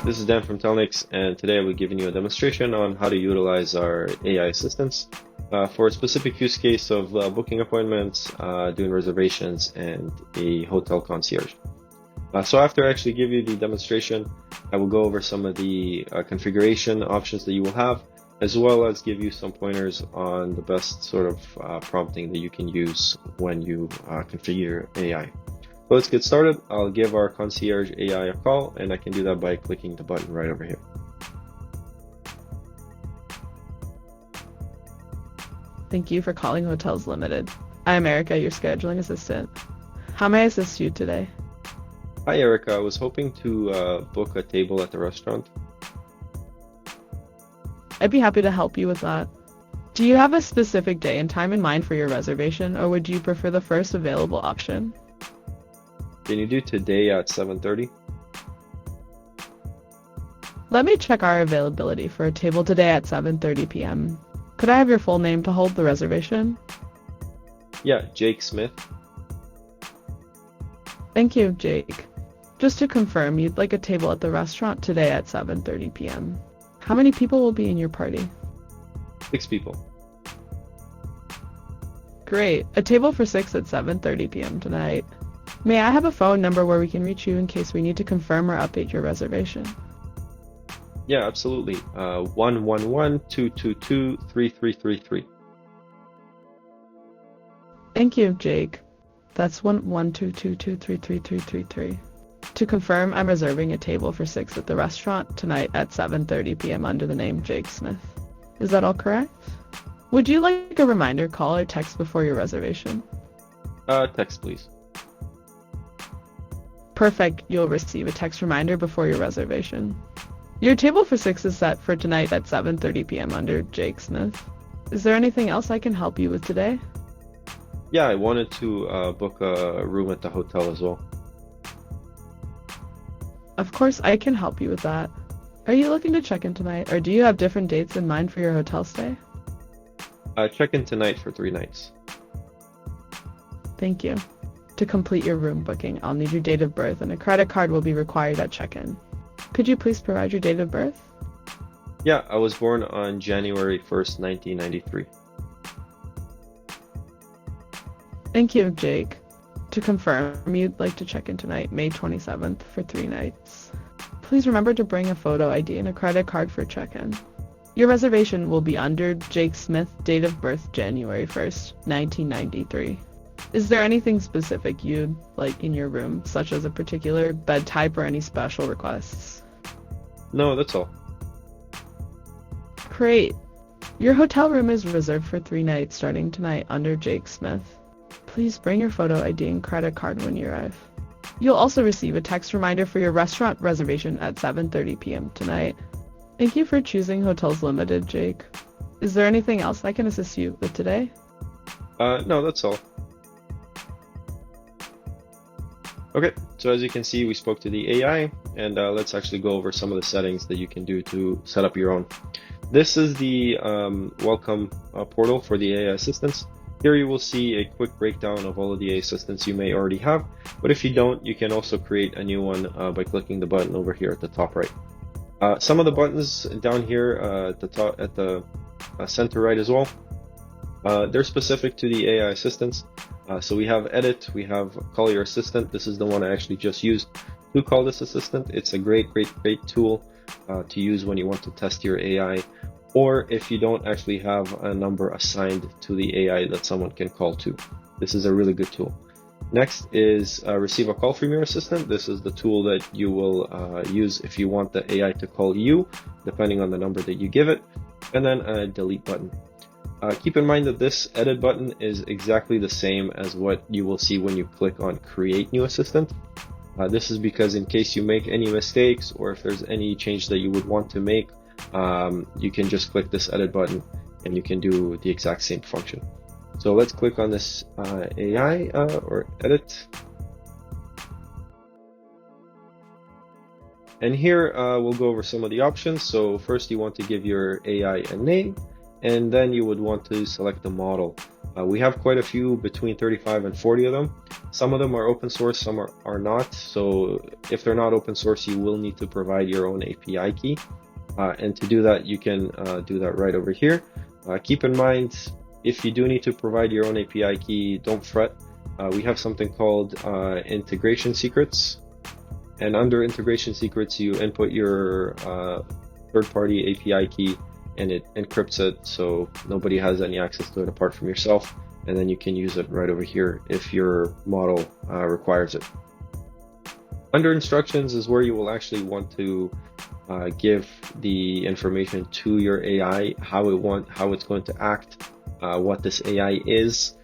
This is Dan from Telnyx, and today I'll be giving you a demonstration on how to utilize our AI assistants for a specific use case of booking appointments, doing reservations, and a hotel concierge. So after I actually give you the demonstration, I will go over some of the configuration options that you will have, as well as give you some pointers on the best sort of prompting that you can use when you configure AI. So let's get started. I'll give our concierge AI a call, and I can do that by clicking the button right over here. Thank you for calling Hotels Limited. I'm Erica, your scheduling assistant. How may I assist you today? Hi, Erica. I was hoping to book a table at the restaurant. I'd be happy to help you with that. Do you have a specific day and time in mind for your reservation, or would you prefer the first available option? Can you do today at 7:30? Let me check our availability for a table today at 7:30 p.m. Could I have your full name to hold the reservation? Yeah, Jake Smith. Thank you, Jake. Just to confirm, you'd like a table at the restaurant today at 7:30 p.m. How many people will be in your party? 6 people. Great. A table for 6 at 7:30 p.m. tonight. May I have a phone number where we can reach you in case we need to confirm or update your reservation? Yeah, absolutely. 111-222-3333. Thank you, Jake. That's 11222333333. To confirm, I'm reserving a table for 6 at the restaurant tonight at 7:30 p.m. under the name Jake Smith. Is that all correct? Would you like a reminder call or text before your reservation? Text, please. Perfect. You'll receive a text reminder before your reservation. Your table for 6 is set for tonight at 7:30 p.m. under Jake Smith. Is there anything else I can help you with today? Yeah, I wanted to book a room at the hotel as well. Of course, I can help you with that. Are you looking to check in tonight, or do you have different dates in mind for your hotel stay? Check in tonight for 3 nights. Thank you. To complete your room booking, I'll need your date of birth, and a credit card will be required at check-in. Could you please provide your date of birth? Yeah, I was born on January 1st, 1993. Thank you, Jake. To confirm, you'd like to check in tonight, May 27th, for 3 nights. Please remember to bring a photo ID and a credit card for check-in. Your reservation will be under Jake Smith, date of birth January 1st, 1993. Is there anything specific you'd like in your room, such as a particular bed type or any special requests? No, that's all. Great. Your hotel room is reserved for 3 nights starting tonight under Jake Smith. Please bring your photo ID and credit card when you arrive. You'll also receive a text reminder for your restaurant reservation at 7:30 p.m. tonight. Thank you for choosing Hotels Limited, Jake. Is there anything else I can assist you with today? No, that's all. Okay, so as you can see, we spoke to the AI, and let's actually go over some of the settings that you can do to set up your own. This is the welcome portal for the AI assistants. Here you will see a quick breakdown of all of the AI assistants you may already have, but if you don't, you can also create a new one by clicking the button over here at the top right. Some of the buttons down here at the top, at the center right as well, they're specific to the AI assistants. So we have edit, we have call your assistant. This is the one I actually just used to call this assistant. It's a great tool to use when you want to test your AI, or if you don't actually have a number assigned to the AI that someone can call to. This is a really good tool. Next is receive a call from your assistant. This is the tool that you will use if you want the AI to call you, depending on the number that you give it, and then a delete button. Keep in mind that this edit button is exactly the same as what you will see when you click on create new assistant. This is because in case you make any mistakes, or if there's any change that you would want to make, you can just click this edit button and you can do the exact same function. So let's click on this AI or edit. And here we'll go over some of the options. So first you want to give your AI a name, and then you would want to select the model. We have quite a few, between 35 and 40 of them. Some of them are open source, some are not. So if they're not open source, you will need to provide your own API key. And to do that, you can do that right over here. Keep in mind, if you do need to provide your own API key, don't fret. We have something called integration secrets. And under integration secrets, you input your third-party API key, and it encrypts it so nobody has any access to it apart from yourself. And then you can use it right over here if your model requires it. Under instructions is where you will actually want to give the information to your AI, how it's going to act, what this AI is,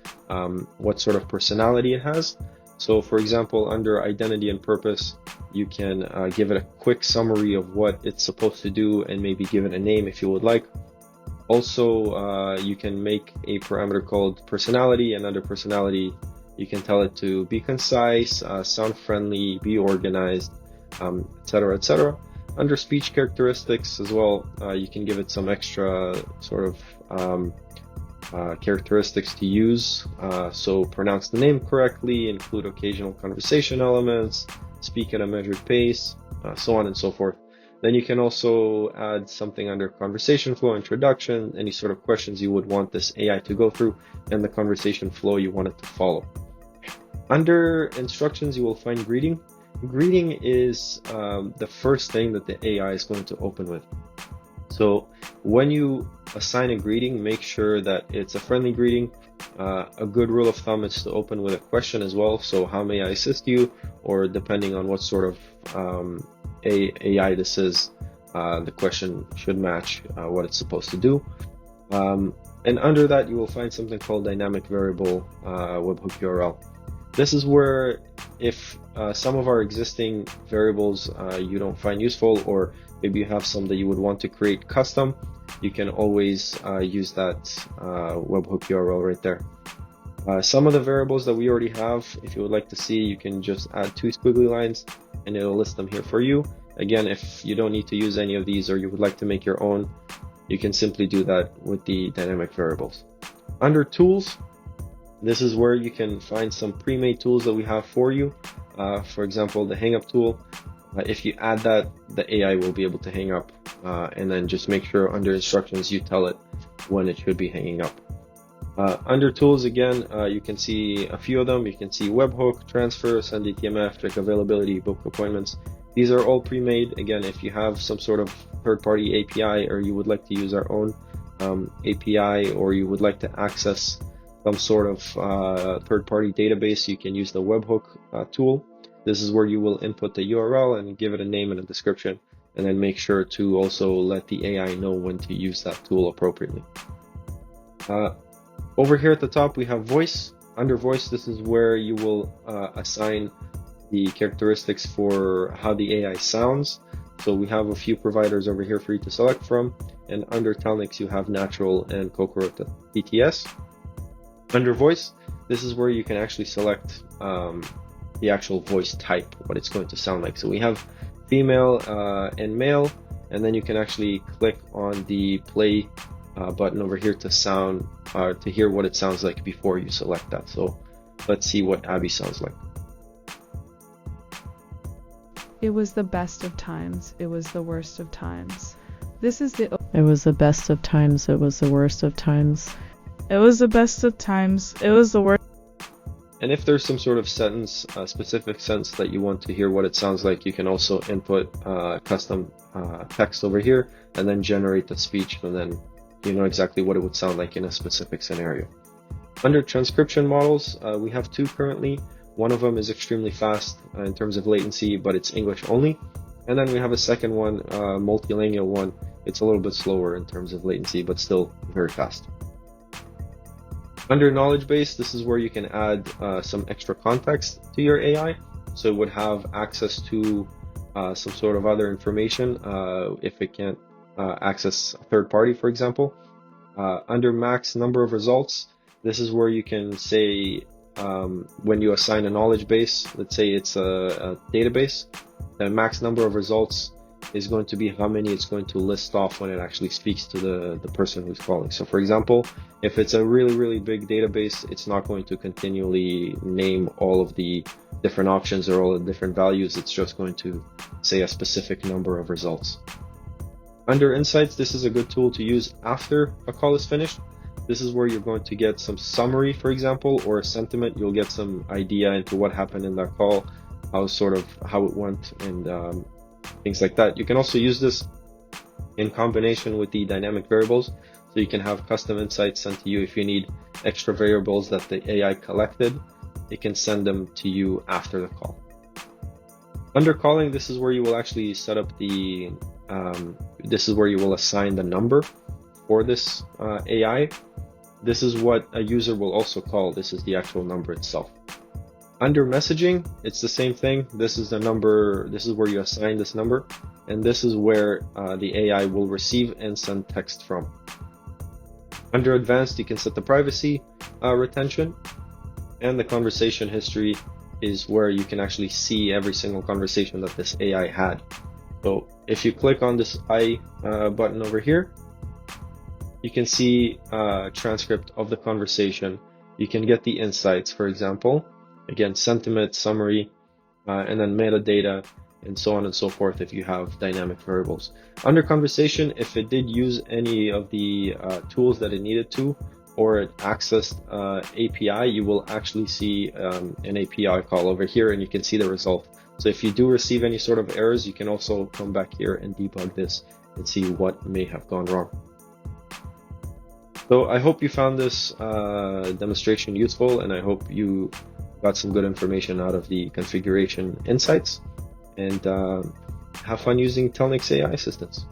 what sort of personality it has. So for example, under identity and purpose, you can give it a quick summary of what it's supposed to do and maybe give it a name if you would like. Also, you can make a parameter called personality, and under personality, you can tell it to be concise, sound friendly, be organized, etc., etc. Under speech characteristics as well, you can give it some extra sort of characteristics to use. So pronounce the name correctly, include occasional conversation elements, speak at a measured pace, so on and so forth. Then you can also add something under conversation flow, introduction, any sort of questions you would want this AI to go through, and the conversation flow you want it to follow. Under instructions, you will find greeting. Greeting is the first thing that the AI is going to open with. So when you assign a greeting, make sure that it's a friendly greeting. A good rule of thumb is to open with a question as well. So how may I assist you? Or depending on what sort of AI this is, the question should match what it's supposed to do. And under that, you will find something called dynamic variable webhook URL. This is where if some of our existing variables you don't find useful, or maybe you have some that you would want to create custom, you can always use that webhook URL right there. Some of the variables that we already have, if you would like to see, you can just add 2 squiggly lines and it'll list them here for you. Again, if you don't need to use any of these or you would like to make your own, you can simply do that with the dynamic variables. Under tools, this is where you can find some pre-made tools that we have for you. For example, the hang up tool. If you add that, the AI will be able to hang up, and then just make sure under instructions you tell it when it should be hanging up. Under tools, again, you can see a few of them. You can see webhook, transfer, send DTMF, check availability, book appointments. These are all pre-made. Again, if you have some sort of third-party API, or you would like to use our own API, or you would like to access some sort of third-party database, you can use the webhook tool. This is where you will input the URL and give it a name and a description, and then make sure to also let the AI know when to use that tool appropriately. Over here at the top, we have voice. Under voice, this is where you will assign the characteristics for how the AI sounds. So we have a few providers over here for you to select from, and under Telnyx, you have natural and Cocorot PTS. Under voice, this is where you can actually select the actual voice type, what it's going to sound like. So we have female and male, and then you can actually click on the play button over here to hear what it sounds like before you select that. So let's see what Abby sounds like. It was the best of times. It was the worst of times. This is the... It was the best of times. It was the worst of times. It was the best of times. It was the worst. And if there's some sort of sentence, specific sentence that you want to hear what it sounds like, you can also input custom text over here and then generate the speech, and then you know exactly what it would sound like in a specific scenario. Under transcription models, we have 2 currently. One of them is extremely fast in terms of latency, but it's English only. And then we have a second one, multilingual one. It's a little bit slower in terms of latency, but still very fast. Under knowledge base, this is where you can add some extra context to your AI. So it would have access to some sort of other information if it can't access a third party, for example. Under max number of results, this is where you can say when you assign a knowledge base, let's say it's a database, the max number of results is going to be how many it's going to list off when it actually speaks to the person who's calling. So for example, if it's a really, really big database, it's not going to continually name all of the different options or all the different values. It's just going to say a specific number of results. Under Insights, this is a good tool to use after a call is finished. This is where you're going to get some summary, for example, or a sentiment. You'll get some idea into what happened in that call, how it went, and things like that. You can also use this in combination with the dynamic variables, so you can have custom insights sent to you. If you need extra variables that the AI collected, it can send them to you after the call. Under calling, this is where you will actually set up this is where you will assign the number for this AI. This is what a user will also call. This is the actual number itself. Under messaging, it's the same thing. This is the number. This is where you assign this number, and this is where the AI will receive and send text from. Under advanced, you can set the privacy retention, and the conversation history is where you can actually see every single conversation that this AI had. So if you click on this I button over here, you can see a transcript of the conversation. You can get the insights, for example, again, sentiment, summary, and then metadata, and so on and so forth if you have dynamic variables. Under conversation, if it did use any of the tools that it needed to, or it accessed API, you will actually see an API call over here, and you can see the result. So if you do receive any sort of errors, you can also come back here and debug this and see what may have gone wrong. So I hope you found this demonstration useful, and I hope you got some good information out of the configuration insights, and have fun using Telnyx AI assistants.